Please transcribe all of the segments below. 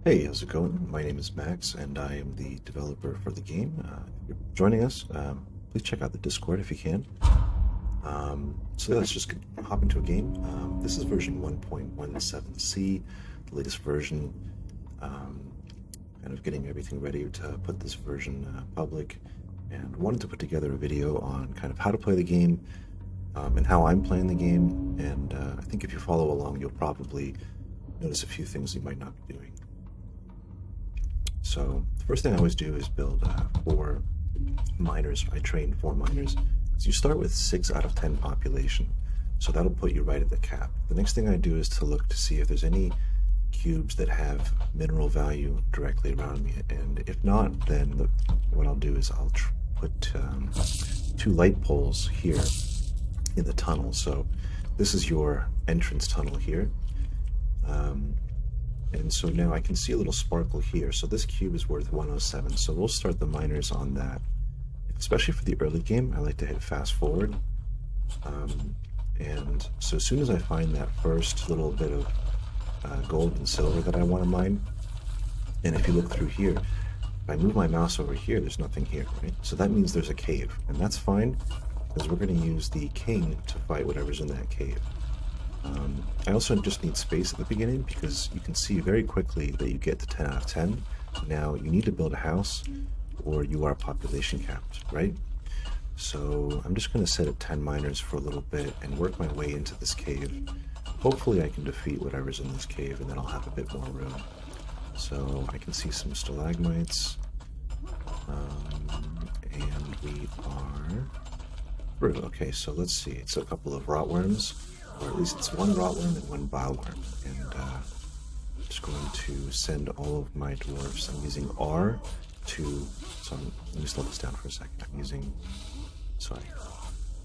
Hey, how's it going? My name is Max, and I am the developer for the game. If you're joining us, please check out the Discord if you can. So let's just hop into a game. This is version 1.1.7c, the latest version. Kind of getting everything ready to put this version public, and wanted to put together a video on kind of how to play the game and how I'm playing the game. And I think if you follow along, you'll probably notice a few things you might not be doing. So the first thing I always do is build 4 miners. I train 4 miners. So you start with 6 out of 10 population. So that'll put you right at the cap. The next thing I do is to look to see if there's any cubes that have mineral value directly around me. And if not, then what I'll do is I'll put 2 light poles here in the tunnel. So this is your entrance tunnel here. And so now I can see a little sparkle here. So this cube is worth 107. So we'll start the miners on that. Especially for the early game, I like to hit fast forward. And so as soon as I find that first little bit of gold and silver that I want to mine, and if you look through here, if I move my mouse over here, there's nothing here, right? So that means there's a cave, and that's fine, because we're going to use the king to fight whatever's in that cave. I also just need space at the beginning, because you can see very quickly that you get to 10 out of 10. Now you need to build a house or you are population capped, right? So I'm just going to set at 10 miners for a little bit and work my way into this cave. Hopefully I can defeat whatever's in this cave, and then I'll have a bit more room. So I can see some stalagmites, and we are through. Okay, so let's see, it's a couple of rotworms, or at least it's 1 rotworm and 1 bileworm, and I'm just going to send all of my dwarfs. I'm using R to, let me slow this down for a second. I'm using,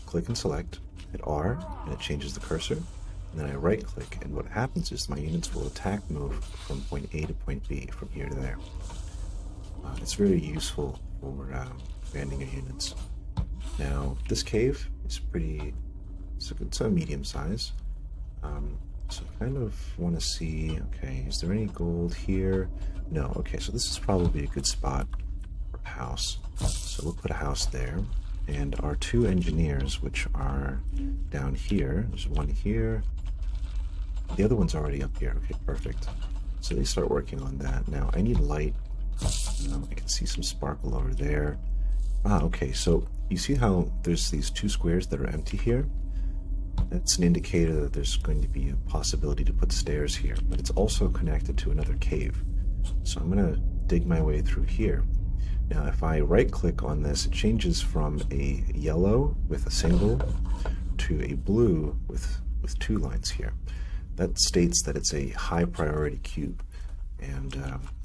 click and select, hit R, and it changes the cursor, and then I right click, and what happens is my units will attack move from point A to point B, from here to there. It's very useful for expanding your units. Now, this cave is it's a medium size. So I kind of want to see, okay, is there any gold here? No. Okay, so this is probably a good spot for a house. So we'll put a house there. And our 2 engineers, which are down here, there's 1 here. The other one's already up here. Okay, perfect. So they start working on that. Now, I need light. I can see some sparkle over there. Okay, so you see how there's these 2 squares that are empty here? That's an indicator that there's going to be a possibility to put stairs here, but it's also connected to another cave. So I'm going to dig my way through here. Now if I right click on this, it changes from a yellow with a single to a blue with 2 lines here. That states that it's a high priority cube, and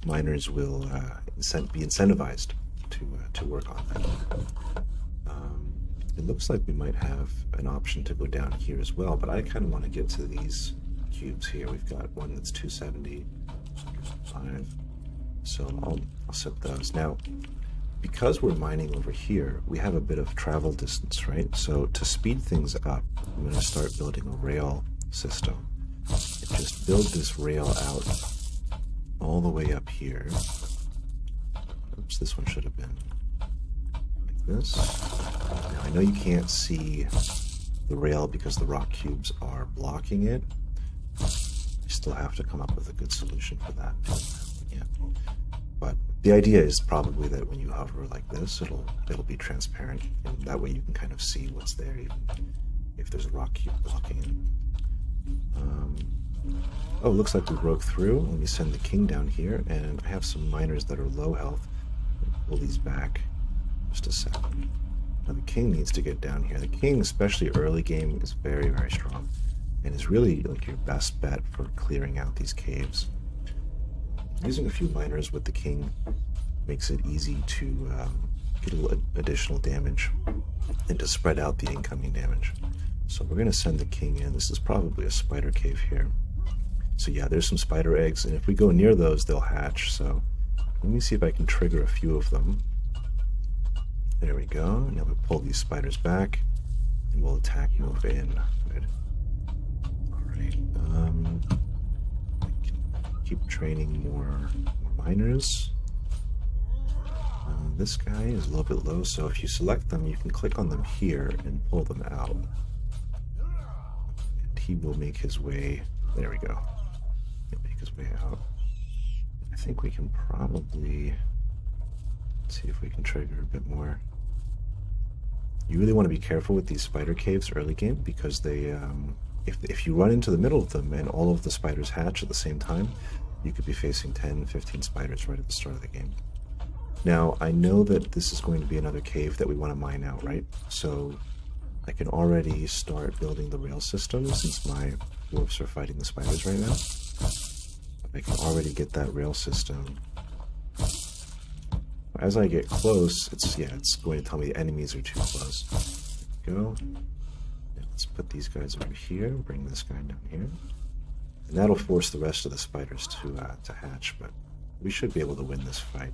miners will be incentivized to work on that. It looks like we might have an option to go down here as well, but I kind of want to get to these cubes here. We've got one that's 275, so I'll set those. Now, because we're mining over here, we have a bit of travel distance, right? So to speed things up, I'm going to start building a rail system. And just build this rail out all the way up here. Oops, this one should have been like this. Now, I know you can't see the rail because the rock cubes are blocking it. I still have to come up with a good solution for that. Yeah. But the idea is probably that when you hover like this, it'll be transparent, and that way you can kind of see what's there, even if there's a rock cube blocking it. Oh, looks like we broke through. Let me send the king down here, and I have some miners that are low health. Pull these back just a second. Now the king needs to get down here. The king, especially early game, is very, very strong, and is really like your best bet for clearing out these caves. Using a few miners with the king makes it easy to get a little additional damage and to spread out the incoming damage. So we're going to send the king in. This is probably a spider cave here. So yeah, there's some spider eggs, and if we go near those, they'll hatch. So let me see if I can trigger a few of them. There we go. Now we pull these spiders back, and we'll attack, move in. Good. All right. keep training more miners. This guy is a little bit low, so if you select them, you can click on them here and pull them out. And he will make his way. There we go. He'll make his way out. I think we can probably see if we can trigger a bit more. You really want to be careful with these spider caves early game because they, if you run into the middle of them and all of the spiders hatch at the same time, you could be facing 10, 15 spiders right at the start of the game. Now, I know that this is going to be another cave that we want to mine out, right? So I can already start building the rail system since my dwarfs are fighting the spiders right now. I can already get that rail system. As I get close, it's going to tell me the enemies are too close. There we go. Now let's put these guys over here, bring this guy down here. And that'll force the rest of the spiders to hatch, but we should be able to win this fight.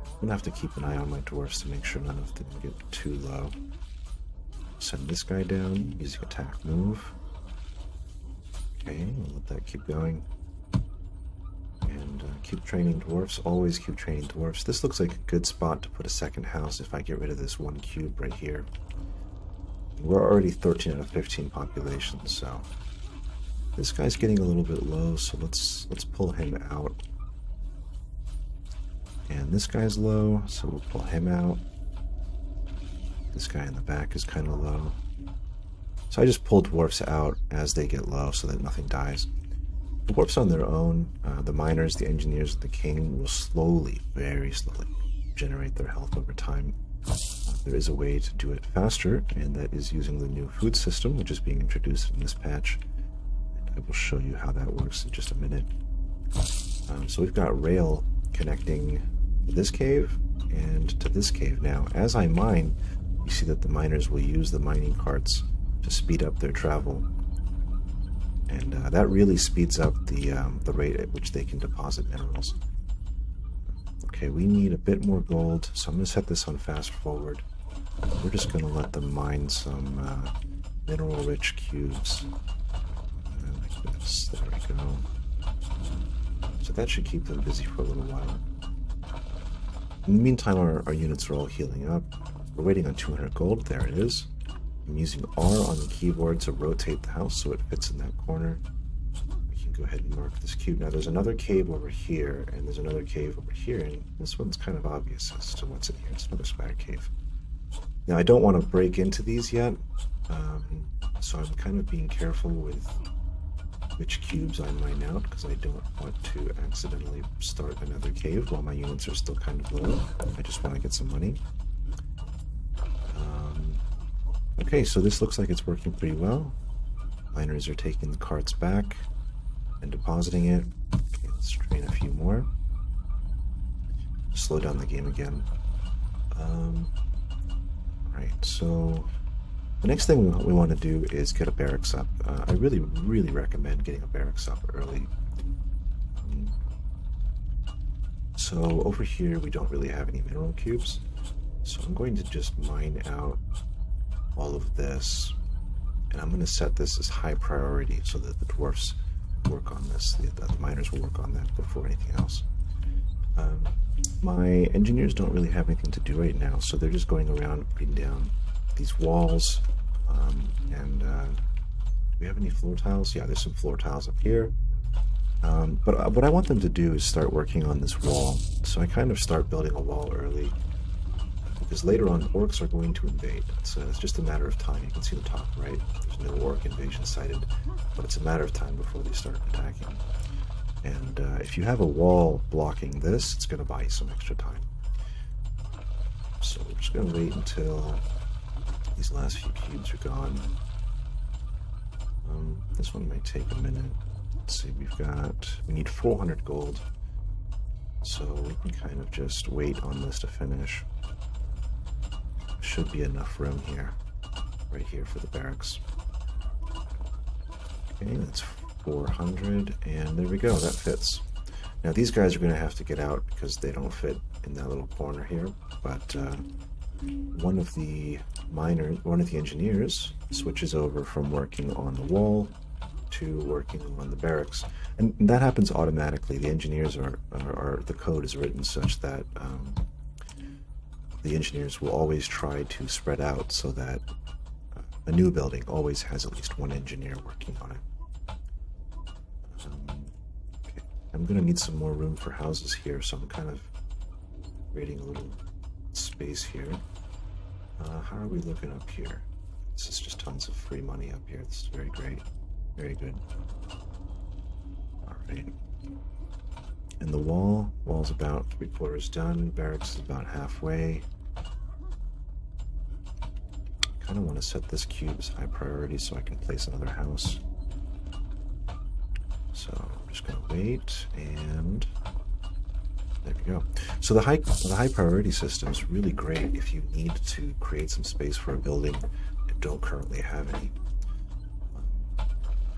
I'm going to have to keep an eye on my dwarfs to make sure none of them get too low. Send this guy down using attack move. Okay, we'll let that keep going. And keep training dwarfs. Always keep training dwarfs. This looks like a good spot to put a second house if I get rid of this one cube right here. We're already 13 out of 15 population, so this guy's getting a little bit low, so let's pull him out. And this guy's low, so we'll pull him out. This guy in the back is kind of low. So I just pull dwarfs out as they get low so that nothing dies. Dwarfs on their own, the miners, the engineers, the king will slowly, very slowly, generate their health over time. There is a way to do it faster, and that is using the new food system, which is being introduced in this patch. And I will show you how that works in just a minute. So we've got rail connecting this cave and to this cave. Now, as I mine, you see that the miners will use the mining carts to speed up their travel. And that really speeds up the rate at which they can deposit minerals. Okay, we need a bit more gold, so I'm going to set this on fast forward. We're just going to let them mine some mineral-rich cubes. Like this. There we go. So that should keep them busy for a little while. In the meantime, our units are all healing up. We're waiting on 200 gold. There it is. I'm using R on the keyboard to rotate the house so it fits in that corner. We can go ahead and mark this cube. Now there's another cave over here, and there's another cave over here, and this one's kind of obvious as to what's in here. It's another spider cave. Now I don't want to break into these yet, so I'm kind of being careful with which cubes I mine out, because I don't want to accidentally start another cave while my units are still kind of low. I just want to get some money. Okay, so this looks like it's working pretty well. Miners are taking the carts back and depositing it. Okay, let's train a few more. Slow down the game again. Right, so the next thing we want to do is get a barracks up. I really recommend getting a barracks up early. So over here we don't really have any mineral cubes, so I'm going to just mine out all of this, and I'm going to set this as high priority so that the dwarfs work on this, the miners will work on that before anything else. My engineers don't really have anything to do right now, so they're just going around putting down these walls, and do we have any floor tiles? Yeah, there's some floor tiles up here. But what I want them to do is start working on this wall, so I kind of start building a wall early, because later on orcs are going to invade. It's just a matter of time. You can see the top right, there's no orc invasion sighted, but it's a matter of time before they start attacking. And if you have a wall blocking this, it's going to buy you some extra time. So we're just going to wait until these last few cubes are gone. This one might take a minute. Let's see, we need 400 gold, so we can kind of just wait on this to finish. Should be enough room here, right here for the barracks. Okay, that's 400, and there we go, that fits. Now these guys are going to have to get out because they don't fit in that little corner here, but one of the engineers switches over from working on the wall to working on the barracks. And that happens automatically. The engineers the code is written such that the engineers will always try to spread out so that a new building always has at least one engineer working on it. Okay. I'm going to need some more room for houses here, so I'm kind of creating a little space here. How are we looking up here? This is just tons of free money up here. This is very great. Very good. Alright. And the wall's about 3/4 done. Barracks is about halfway. Kind of want to set this cube as high priority so I can place another house. So I'm just going to wait, and there we go. So the high priority system is really great if you need to create some space for a building and don't currently have any.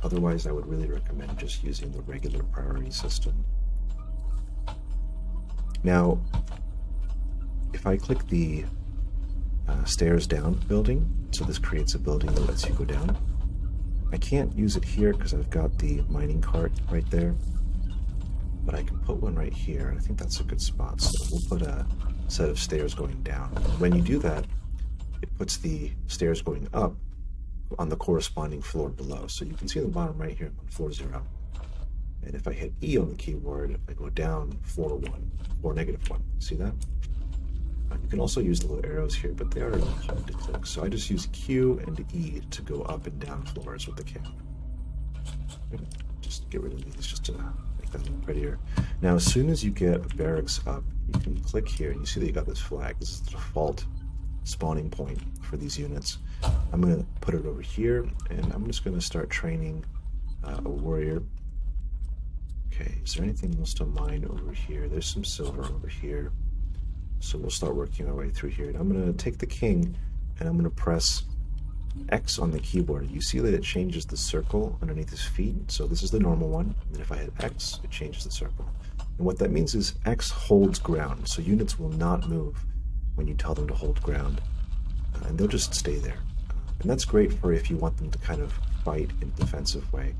Otherwise, I would really recommend just using the regular priority system. Now, if I click the stairs down building, so this creates a building that lets you go down. I can't use it here because I've got the mining cart right there, but I can put one right here. I think that's a good spot. So we'll put a set of stairs going down. When you do that, it puts the stairs going up on the corresponding floor below. So you can see the bottom right here on floor 0. And if I hit E on the keyboard, I go down floor 1 or -1. See that? You can also use the little arrows here, but they are hard to click. So I just use Q and E to go up and down floors with the camera. Just get rid of these just to make that a little prettier. Now, as soon as you get barracks up, you can click here and you see that you got this flag. This is the default spawning point for these units. I'm going to put it over here, and I'm just going to start training a warrior. Okay, is there anything else to mine over here? There's some silver over here. So we'll start working our way through here. And I'm going to take the king, and I'm going to press X on the keyboard. You see that it changes the circle underneath his feet. So this is the normal one. And then if I hit X, it changes the circle. And what that means is X holds ground. So units will not move when you tell them to hold ground. And they'll just stay there. And that's great for if you want them to kind of fight in a defensive way.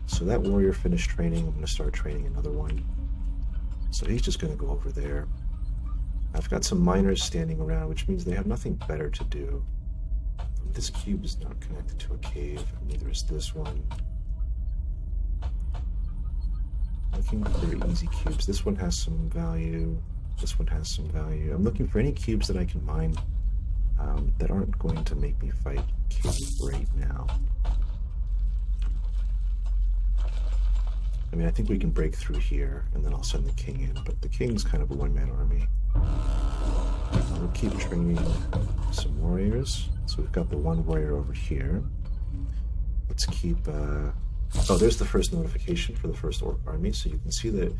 So that warrior finished training. I'm going to start training another one. So he's just going to go over there. I've got some miners standing around, which means they have nothing better to do. This cube is not connected to a cave, and neither is this one. Looking for easy cubes. This one has some value. This one has some value. I'm looking for any cubes that I can mine that aren't going to make me fight cave right now. I mean, I think we can break through here, and then I'll send the king in, but the king's kind of a one-man army. We'll keep training some warriors. So we've got the one warrior over here. Let's keep... Oh, there's the first notification for the first orc army, so you can see that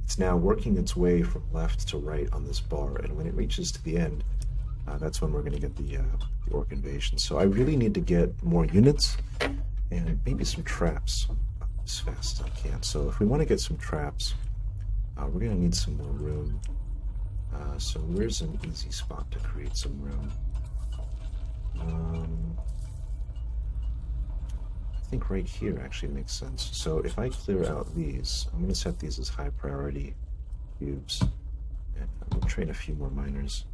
it's now working its way from left to right on this bar, and when it reaches to the end, that's when we're going to get the orc invasion. So I really need to get more units and maybe some traps as fast as I can. So if we want to get some traps, we're going to need some more room. So where's an easy spot to create some room? I think right here actually makes sense. So if I clear out these, I'm going to set these as high priority cubes, and I'm going to train a few more miners.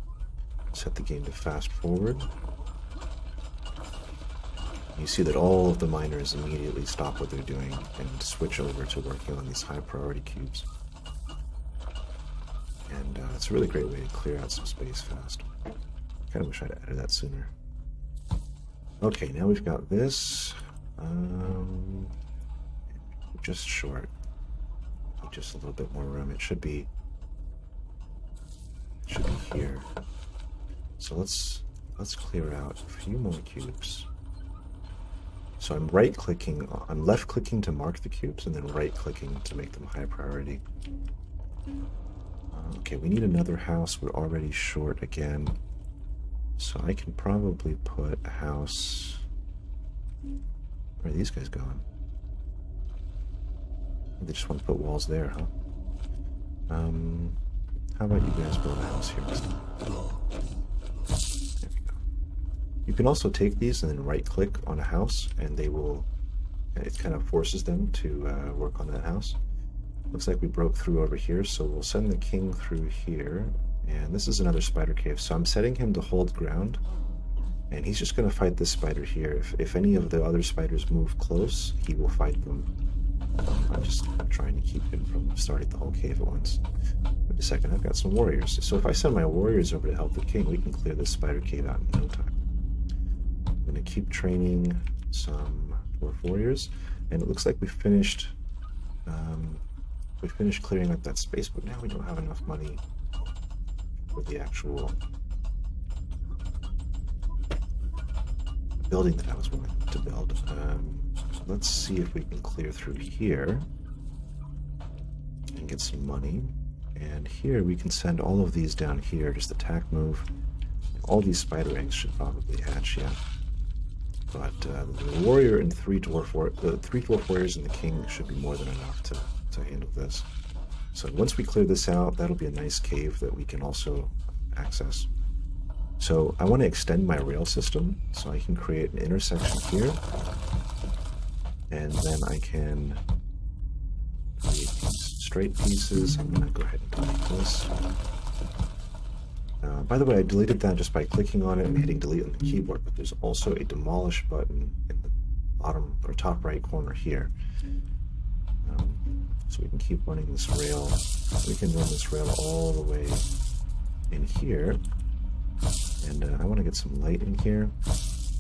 Set the game to fast forward. You see that all of the miners immediately stop what they're doing and switch over to working on these high priority cubes. And it's a really great way to clear out some space fast. Kind of wish I'd added that sooner. Okay, now we've got this. Just short. Just a little bit more room. It should be here. So let's clear out a few more cubes. So I'm I'm left-clicking to mark the cubes, and then right-clicking to make them high priority. Okay, we need another house. We're already short again. So I can probably put a house... Where are these guys going? They just want to put walls there, huh? How about you guys build a house here instead? There we go. You can also take these and then right-click on a house, and they will it kind of forces them to work on that house. Looks like we broke through over here, so we'll send the king through here. And this is another spider cave, so I'm setting him to hold ground. And he's just going to fight this spider here. If any of the other spiders move close, he will fight them. I'm just trying to keep him from starting the whole cave at once. Wait a second, I've got some warriors. So if I send my warriors over to help the king, we can clear this spider cave out in no time. I'm going to keep training some dwarf warriors. And it looks like we finished clearing up that space, but now we don't have enough money for the actual building that I was willing to build. Let's see if we can clear through here and get some money. And here we can send all of these down here, just attack move. All these spider eggs should probably hatch, yeah. But the warrior and the three dwarf warriors and the king should be more than enough to handle this. So once we clear this out, that'll be a nice cave that we can also access. So I want to extend my rail system, so I can create an intersection here, and then I can create these straight pieces. I'm going to go ahead and delete this. By the way, I deleted that just by clicking on it and hitting delete on the keyboard, but there's also a demolish button in the bottom or top right corner here. So we can keep running this rail. We can run this rail all the way in here. And I want to get some light in here.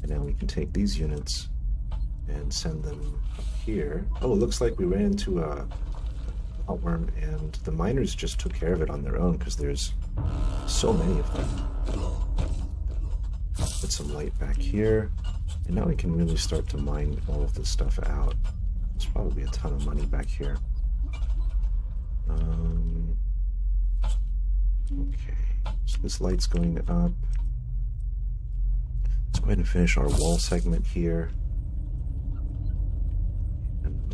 And now we can take these units and send them up here. Oh, it looks like we ran into a worm, and the miners just took care of it on their own because there's so many of them. Put some light back here. And now we can really start to mine all of this stuff out. There's probably a ton of money back here. Okay, so this light's going up. Let's go ahead and finish our wall segment here. And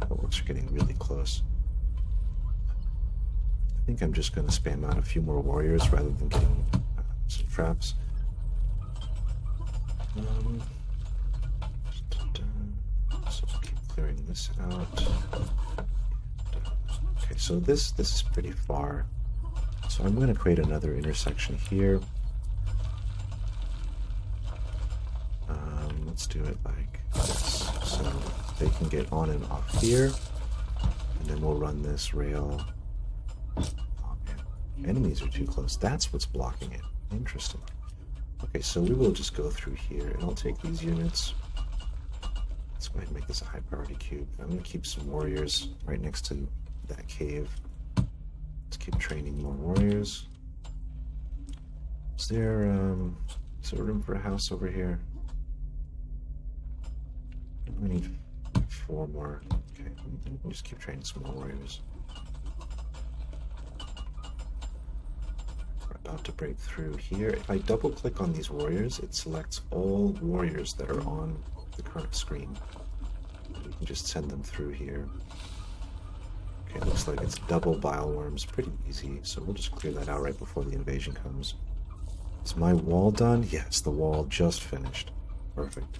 the works are getting really close. I think I'm just going to spam out a few more warriors rather than getting some traps. So I'll keep clearing this out. Okay, so this is pretty far. So I'm going to create another intersection here. Let's do it like this. So they can get on and off here. And then we'll run this rail. Oh man, enemies are too close. That's what's blocking it. Interesting. Okay, so we will just go through here, and I'll take these units. Let's go ahead and make this a high priority cube. I'm going to keep some warriors right next to that cave. Let's keep training more warriors. Is there room for a house over here? We need 4 more. Okay, we can just keep training some more warriors. We're about to break through here. If I double click on these warriors, it selects all warriors that are on the current screen. We can just send them through here. Okay, looks like it's double bile worms. Pretty easy, so we'll just clear that out right before the invasion comes. Is my wall done? Yes, the wall just finished. Perfect.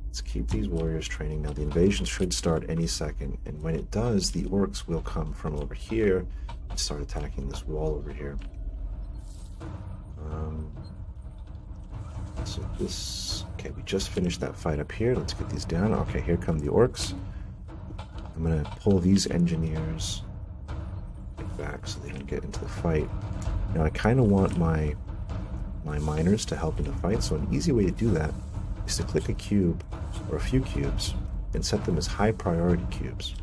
Let's keep these warriors training. Now the invasion should start any second, and when it does, the orcs will come from over here and start attacking this wall over here. So this... Okay, we just finished that fight up here. Let's get these down. Okay, here come the orcs. I'm going to pull these engineers back so they don't get into the fight. Now I kind of want my miners to help in the fight, so an easy way to do that is to click a cube or a few cubes and set them as high priority cubes.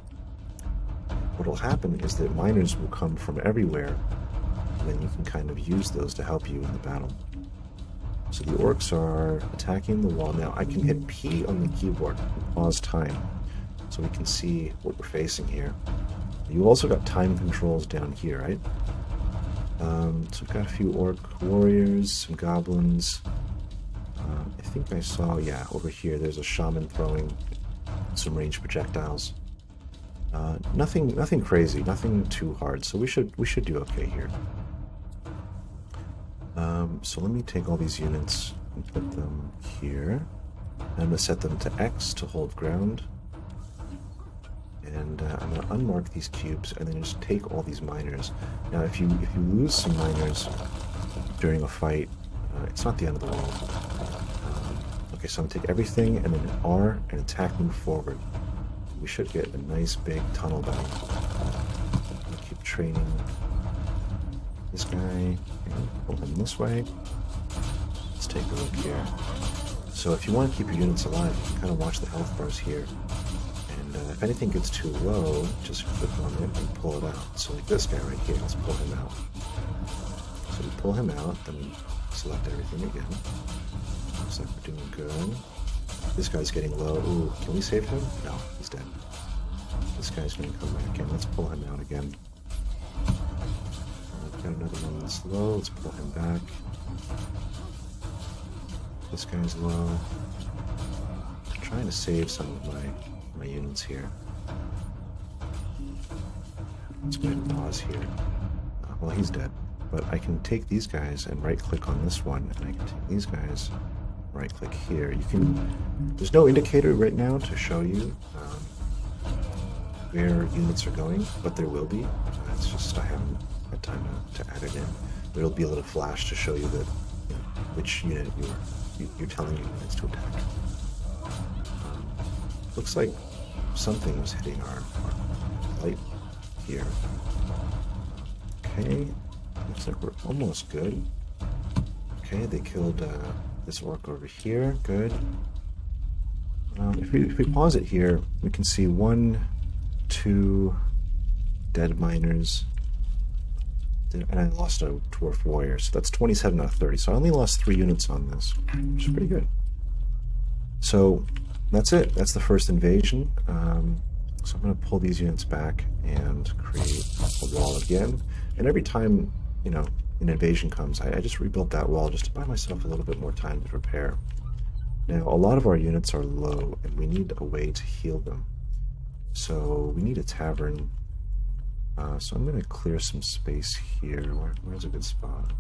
What will happen is that miners will come from everywhere, and then you can kind of use those to help you in the battle. So the orcs are attacking the wall. Now I can hit P on the keyboard and pause time so we can see what we're facing here. You also got time controls down here, right? So we've got a few orc warriors, some goblins. I think I saw, yeah, over here there's a shaman throwing some ranged projectiles. Nothing crazy, nothing too hard, so we should do okay here. So let me take all these units and put them here. I'm going to set them to X to hold ground. And I'm going to unmark these cubes and then just take all these miners. Now, if you lose some miners during a fight, it's not the end of the world. Okay, so I'm going to take everything and then an R and attack move forward. We should get a nice big tunnel down. I'm going to keep training this guy. Okay, pull him this way. Let's take a look here. So if you want to keep your units alive, you can kind of watch the health bars here. And if anything gets too low, just click on it and pull it out. So like this guy right here, let's pull him out. So we pull him out, then we select everything again. Looks like we're doing good. This guy's getting low. Ooh, can we save him? No, he's dead. This guy's going to come back in. Let's pull him out again. We've got another one that's low. Let's pull him back. This guy's low. I'm trying to save some of my units here. Let's go ahead and pause here. Well, he's dead. But I can take these guys and right-click on this one, and I can take these guys, right-click here. You can. There's no indicator right now to show you where units are going, but there will be. It's just I haven't had time to add it in. There'll be a little flash to show you that which unit you're telling your units to attack. Looks like something was hitting our light here. Okay. Looks like we're almost good. Okay, they killed this orc over here. Good. If we pause it here, we can see 1, 2 dead miners. And I lost a dwarf warrior, so that's 27 out of 30. So I only lost 3 units on this, which is pretty good. So that's it. That's the first invasion. So I'm going to pull these units back and create a wall again. And every time, an invasion comes, I just rebuilt that wall just to buy myself a little bit more time to repair. Now, a lot of our units are low, and we need a way to heal them. So we need a tavern. So I'm going to clear some space here. Where's a good spot?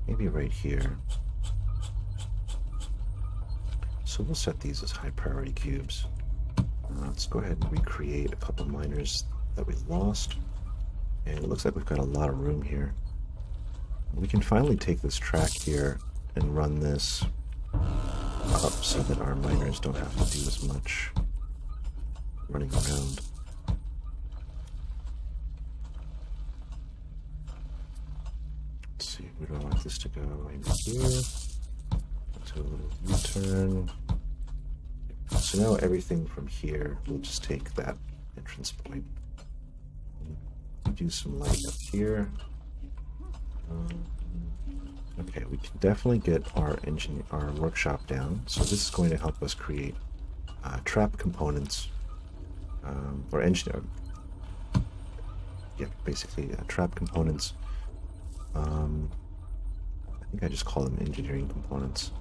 Maybe right here. So we'll set these as high priority cubes. Let's go ahead and recreate a couple miners that we lost. And it looks like we've got a lot of room here. We can finally take this track here and run this up so that our miners don't have to do as much running around. Let's see, where do I want this to go? Maybe here. Do a little U-turn. So now everything from here will just take that entrance point. Do some light up here. Okay, we can definitely get our workshop down. So this is going to help us create trap components. Or engineer, basically trap components. I think I just call them engineering components.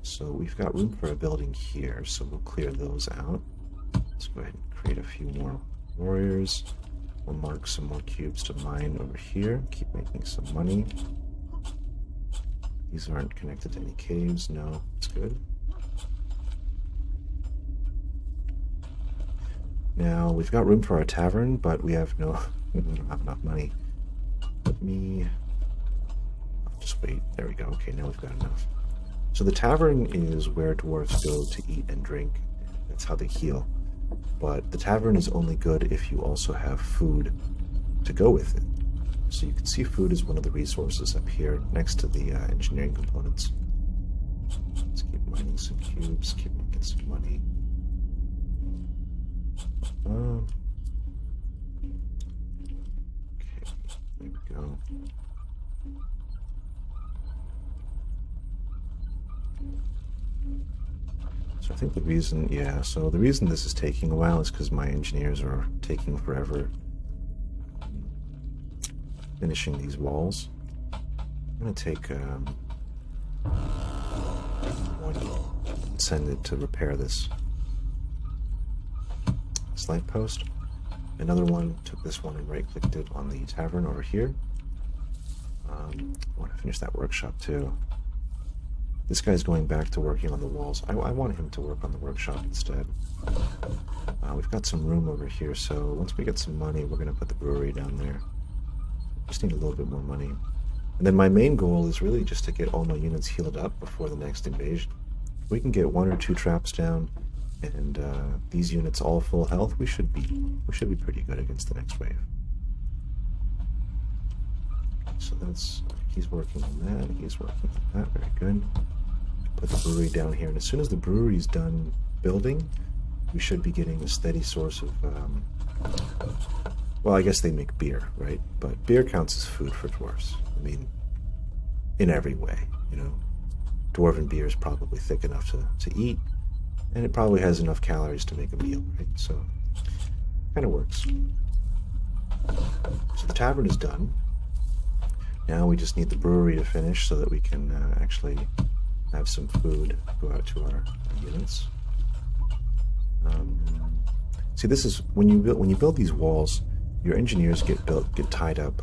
So we've got room for a building here, so we'll clear those out. Let's go ahead and create a few more warriors. We'll mark some more cubes to mine over here. Keep making some money. These aren't connected to any caves. No, it's good. Now, we've got room for our tavern, but we don't have enough money. Let me... I'll just wait. There we go. Okay, now we've got enough. So the tavern is where dwarves go to eat and drink. That's how they heal. But the tavern is only good if you also have food to go with it. So you can see food is one of the resources up here next to the engineering components. Let's keep mining some cubes, keep making some money. Okay, there we go. So I think the reason this is taking a while is because my engineers are taking forever finishing these walls. I'm going to take one and send it to repair this light post. Another one took this one and right-clicked it on the tavern over here. I want to finish that workshop too. This guy's going back to working on the walls. I want him to work on the workshop instead. We've got some room over here, so once we get some money, we're going to put the brewery down there. Just need a little bit more money. And then my main goal is really just to get all my units healed up before the next invasion. If we can get 1 or 2 traps down, and these units all full health, we should be pretty good against the next wave. So that's, he's working on that, he's working on that, very good. Put the brewery down here, and as soon as the brewery's done building, we should be getting a steady source of, well, I guess they make beer, right? But beer counts as food for dwarves. I mean, in every way, you know. Dwarven beer is probably thick enough to eat, and it probably has enough calories to make a meal, right? So, kind of works. So the tavern is done. Now we just need the brewery to finish so that we can actually have some food go out to our units. See, this is when you build these walls, your engineers get tied up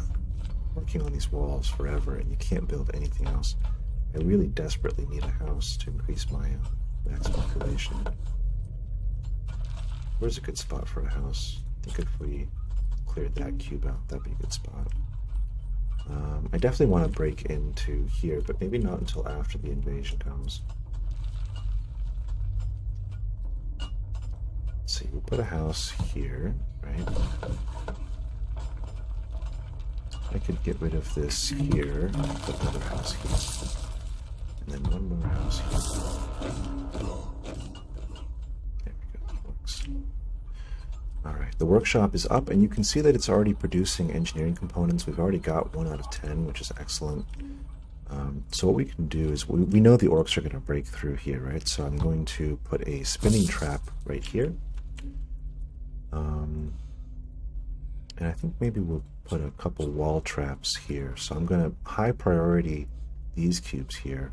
working on these walls forever, and you can't build anything else. I really desperately need a house to increase my max population. Where's a good spot for a house? I think if we cleared that cube out, that'd be a good spot. I definitely want to break into here, but maybe not until after the invasion comes. Let's see, we'll put a house here, right? I could get rid of this here, put another house here, and then one more house here. There we go, that works. Alright, the workshop is up, and you can see that it's already producing engineering components. We've already got 1 out of 10, which is excellent. So what we can do is, we know the orcs are going to break through here, right? So I'm going to put a spinning trap right here. And I think maybe we'll put a couple wall traps here. So I'm going to high priority these cubes here,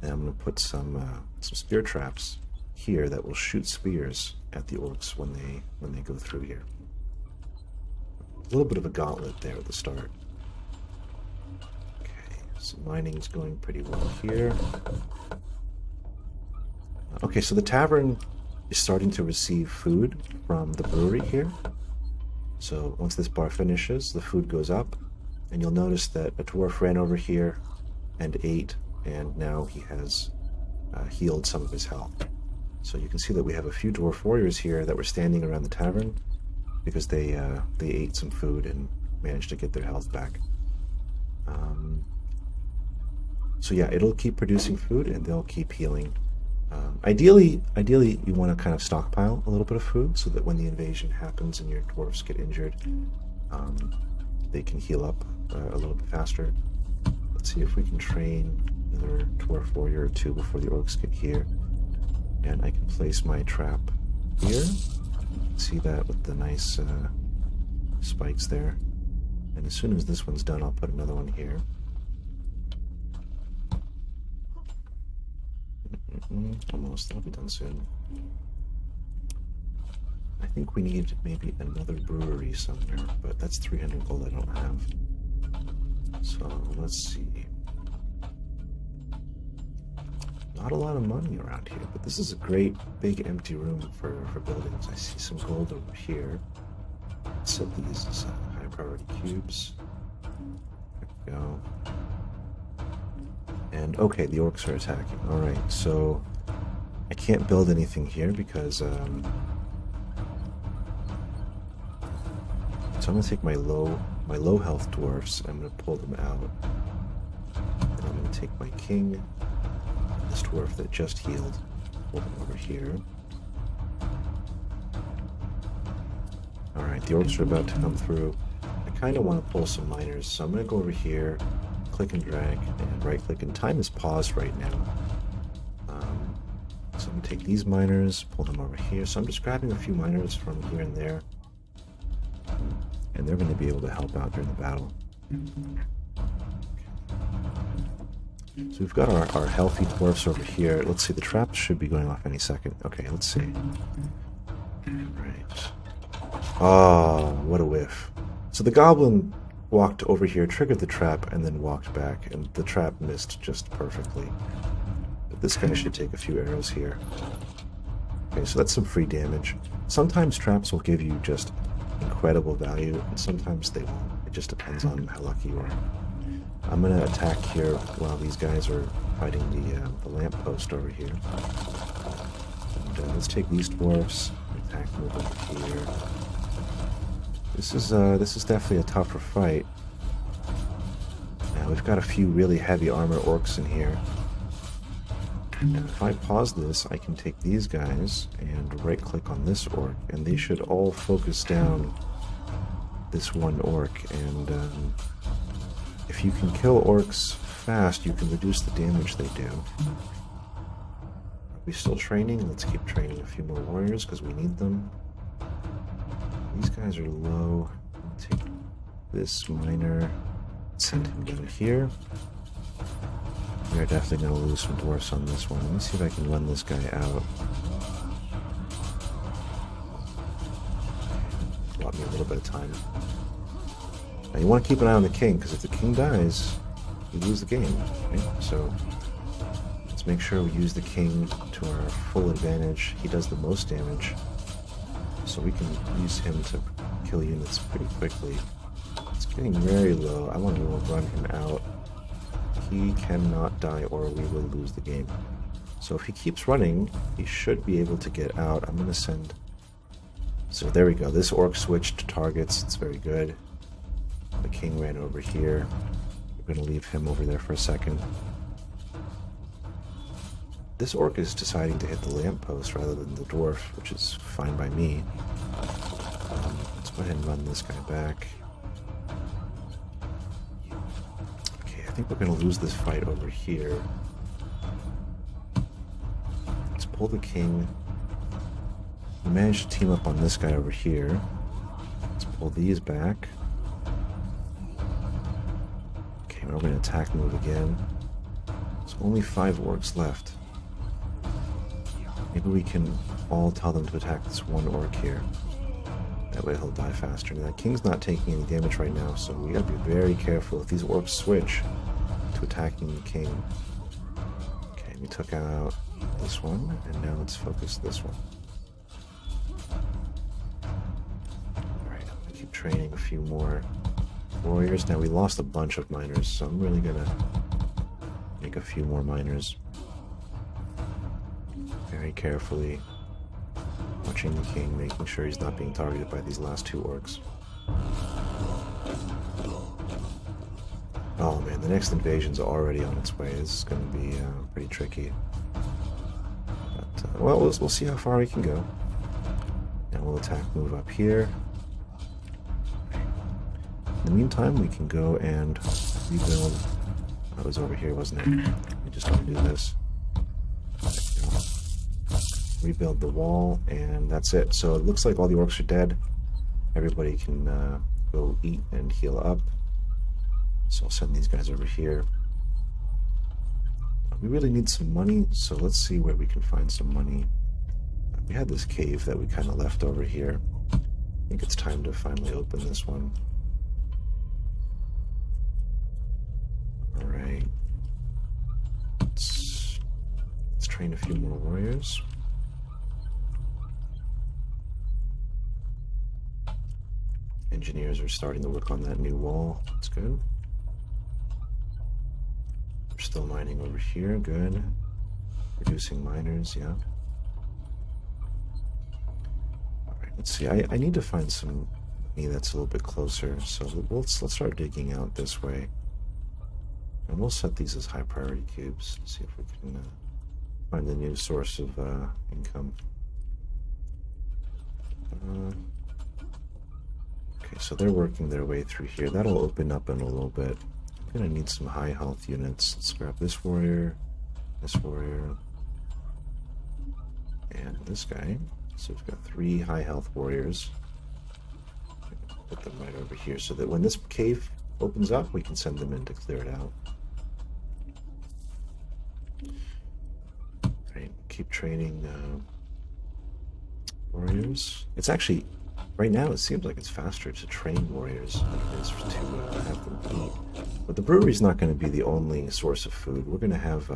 and I'm going to put some spear traps here that will shoot spears at the orcs when they go through here. A little bit of a gauntlet there at the start. Okay, so mining's going pretty well here. Okay, so the tavern is starting to receive food from the brewery here. So once this bar finishes, the food goes up, and you'll notice that a dwarf ran over here and ate, and now he has healed some of his health. So you can see that we have a few dwarf warriors here that were standing around the tavern because they ate some food and managed to get their health back. So yeah, it'll keep producing food and they'll keep healing. Ideally, you want to kind of stockpile a little bit of food so that when the invasion happens and your dwarves get injured, they can heal up a little bit faster. Let's see if we can train another dwarf warrior or 2 before the orcs get here. And I can place my trap here. See that with the nice spikes there. And as soon as this one's done, I'll put another one here. Almost, that'll be done soon. I think we need maybe another brewery somewhere, but that's 300 gold I don't have. So let's see. Not a lot of money around here, but this is a great big empty room for buildings. I see some gold over here. Let's set these as high priority cubes. There we go. And okay, the orcs are attacking. Alright, so I can't build anything here because so I'm gonna take my low health dwarfs, I'm gonna pull them out. And I'm gonna take my king, this dwarf that just healed, pull them over here. Alright, the orcs are about to come through. I kinda wanna pull some miners, so I'm gonna go over here, click and drag, and right click, and time is paused right now. So I'm going to take these miners, pull them over here. So I'm just grabbing a few miners from here and there, and they're going to be able to help out during the battle. So we've got our healthy dwarfs over here. Let's see, the traps should be going off any second. Okay, let's see. Right. Oh, what a whiff. So the goblin walked over here, triggered the trap, and then walked back, and the trap missed just perfectly. But this guy should take a few arrows here. Okay, so that's some free damage. Sometimes traps will give you just incredible value, and sometimes they won't. It just depends on how lucky you are. I'm going to attack here while these guys are fighting the lamppost over here. And let's take these dwarfs. Attack, move over here. This is definitely a tougher fight. Now we've got a few really heavy armor orcs in here. Now if I pause this, I can take these guys and right-click on this orc, and they should all focus down this one orc. And if you can kill orcs fast, you can reduce the damage they do. Are we still training? Let's keep training a few more warriors because we need them. These guys are low. Take this miner, send him down here. We are definitely going to lose some dwarfs on this one. Let me see if I can run this guy out. Bought me a little bit of time. Now you want to keep an eye on the king, because if the king dies, you lose the game. Right? So let's make sure we use the king to our full advantage. He does the most damage, so we can use him to kill units pretty quickly. It's getting very low. I want to run him out. He cannot die or we will lose the game. So if he keeps running, he should be able to get out. I'm going to send... So there we go. This orc switched targets. It's very good. The king ran over here. We're going to leave him over there for a second. This orc is deciding to hit the lamppost rather than the dwarf, which is fine by me. Let's go ahead and run this guy back. I think we're going to lose this fight over here. Let's pull the king. We managed to team up on this guy over here. Let's pull these back. Okay, we're going to attack move again. There's only 5 orcs left. Maybe we can all tell them to attack this one orc here. That way he'll die faster. Now, the king's not taking any damage right now, so we gotta be very careful if these orcs switch to attacking the king. Okay, we took out this one, and now let's focus this one. Alright, I'm gonna keep training a few more warriors. Now we lost a bunch of miners, so I'm really gonna make a few more miners. Very carefully. Watching the king, making sure he's not being targeted by these last 2 orcs. Oh man, the next invasion's already on its way. This is going to be pretty tricky. But, well, we'll see how far we can go. Now we'll attack move up here. In the meantime, we can go and rebuild. That was over here, wasn't it? We just want to do this. Rebuild the wall, and that's it. So it looks like all the orcs are dead. Everybody can go eat and heal up. So I'll send these guys over here. We really need some money, so let's see where we can find some money. We had this cave that we kind of left over here. I think it's time to finally open this one. Alright. Let's train a few more warriors. Engineers are starting to work on that new wall. That's good. We're still mining over here. Good. Reducing miners, yeah. Alright, let's see. I need to find some money that's a little bit closer. So let's start digging out this way. And we'll set these as high priority cubes. See if we can find a new source of income. Okay, so they're working their way through here. That'll open up in a little bit. I'm gonna need some high health units. Let's grab this warrior, and this guy. So we've got 3 high health warriors. Put them right over here so that when this cave opens up, we can send them in to clear it out. Right, keep training warriors. It's actually Right now, it seems like it's faster to train warriors than it is to have them eat. But the brewery's not going to be the only source of food. We're going to have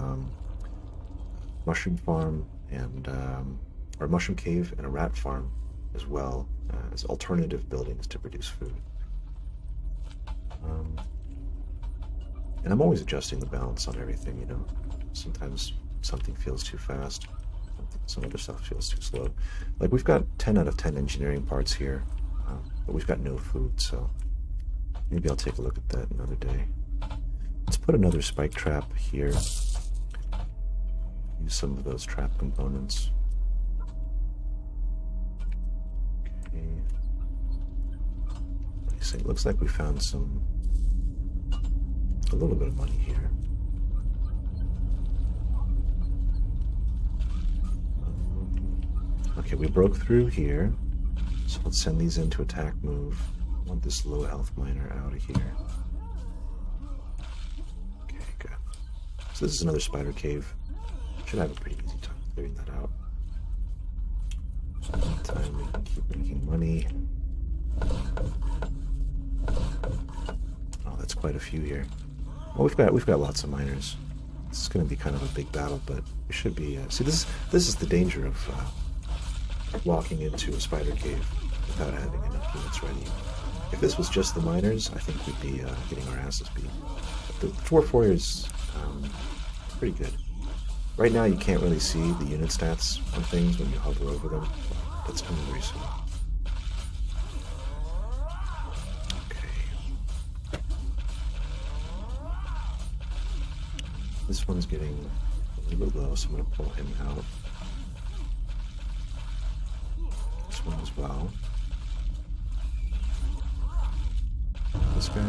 mushroom farm and or mushroom cave and a rat farm as well as alternative buildings to produce food. And I'm always adjusting the balance on everything, you know. Sometimes something feels too fast, some other stuff feels too slow. Like we've got 10 out of 10 engineering parts here, but we've got no food, so maybe I'll take a look at that another day. Let's put another spike trap here. Use some of those trap components. Okay. Nice. It looks like we found a little bit of money here. Okay, we broke through here, so let's send these into attack move. I want this low health miner out of here. Okay, good. So this is another spider cave. Should have a pretty easy time clearing that out. Meantime, we can keep making money. Oh, that's quite a few here. Well, we've got lots of miners. This is going to be kind of a big battle, but we should be. See, this is the danger of walking into a spider cave without having enough units ready. If this was just the miners, I think we'd be getting our asses beat. But the dwarf warriors, pretty good. Right now, you can't really see the unit stats on things when you hover over them. That's coming very soon. This one's getting a little bit low, so I'm going to pull him out. This one as well. This guy.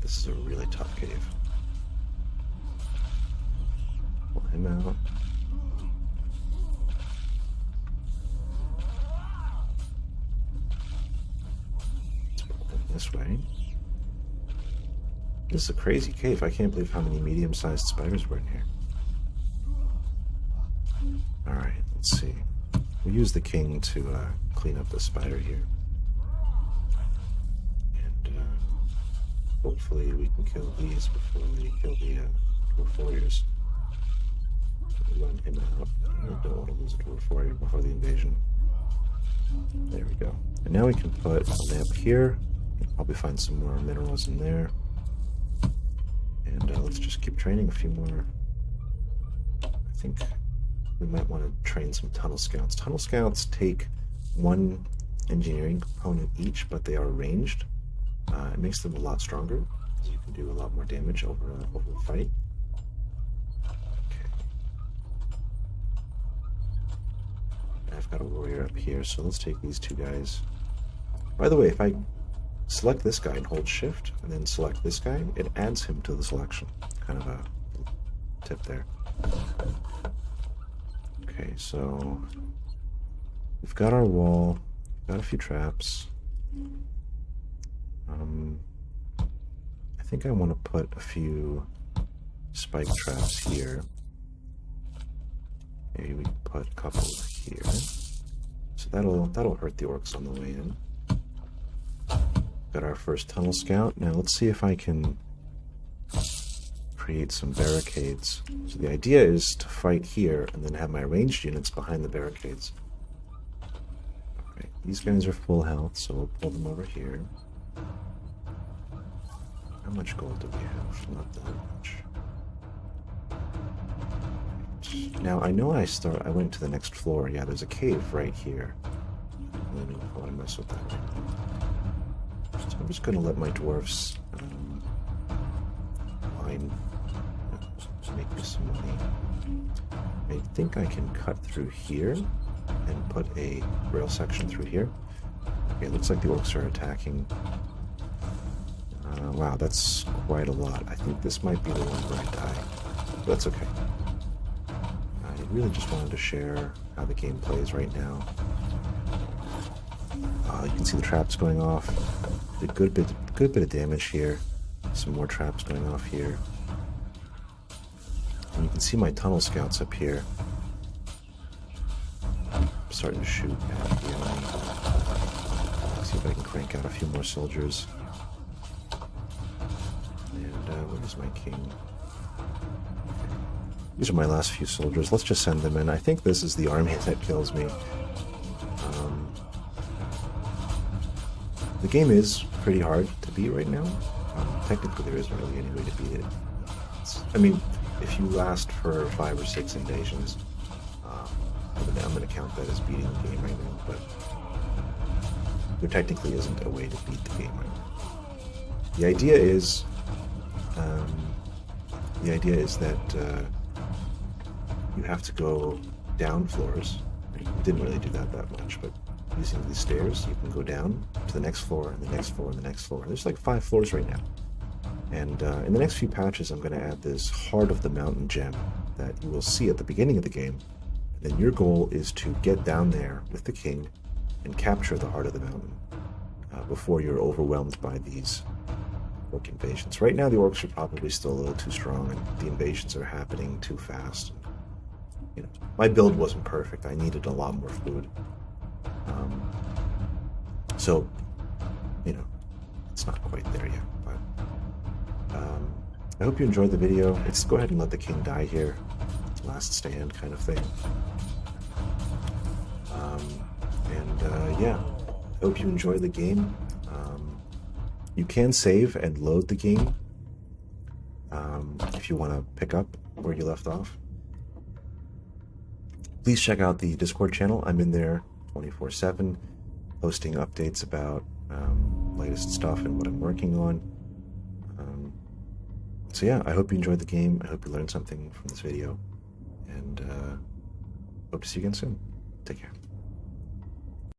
This is a really tough cave. Pull him out. Let's pull him this way. This is a crazy cave. I can't believe how many medium-sized spiders were in here. Alright, let's see. We'll use the king to clean up the spider here. And hopefully we can kill these before we kill the dwarf warriors. We'll run him out. I don't want to lose a dwarf warrior before the invasion. There we go. And now we can put a lamp here. Probably find some more minerals in there. And let's just keep training a few more. I think we might want to train some tunnel scouts. Tunnel scouts take one engineering component each, but they are ranged. It makes them a lot stronger, so you can do a lot more damage over a fight. Okay. I've got a warrior up here, so let's take these two guys. By the way, if I select this guy and hold shift, and then select this guy, it adds him to the selection. Kind of a tip there. Okay, so we've got our wall, got a few traps. I think I want to put a few spike traps here. Maybe we can put a couple here. So that'll hurt the orcs on the way in. Got our first tunnel scout. Now let's see if I can create some barricades. So the idea is to fight here and then have my ranged units behind the barricades. Okay, these guys are full health, so we'll pull them over here. How much gold do we have? Not that much. Now I know I went to the next floor. Yeah, there's a cave right here. I don't know if I want to mess with that right now. So I'm just going to let my dwarfs mine, make me some money. I think I can cut through here and put a rail section through here. Okay, it looks like the orcs are attacking. Wow, that's quite a lot. I think this might be the one where I die. But that's okay. I really just wanted to share how the game plays right now. You can see the traps going off. A good bit of damage here. Some more traps going off here. And you can see my tunnel scouts up here. starting to shoot at the enemy. See if I can crank out a few more soldiers. And where's my king? These are my last few soldiers. Let's just send them in. I think this is the army that kills me. The game is pretty hard to beat right now. Technically, there isn't really any way to beat it. I mean, if you last for 5 or 6 invasions, I'm going to count that as beating the game right now, but there technically isn't a way to beat the game right now. The idea is that you have to go down floors. It didn't really do that much, but using these stairs, you can go down to the next floor, and the next floor, and the next floor. There's like 5 floors right now. And in the next few patches, I'm going to add this Heart of the Mountain gem that you will see at the beginning of the game. And then your goal is to get down there with the king and capture the Heart of the Mountain before you're overwhelmed by these orc invasions. Right now, the orcs are probably still a little too strong, and the invasions are happening too fast. You know, my build wasn't perfect. I needed a lot more food. So, you know, it's not quite there yet, but I hope you enjoyed the video. Let's go ahead and let the king die here. Last stand kind of thing. Yeah, I hope you enjoy the game. You can save and load the game if you want to pick up where you left off. Please check out the Discord channel. I'm in there 24/7, posting updates about latest stuff and what I'm working on. So yeah, I hope you enjoyed the game. I hope you learned something from this video, and hope to see you again soon. Take care.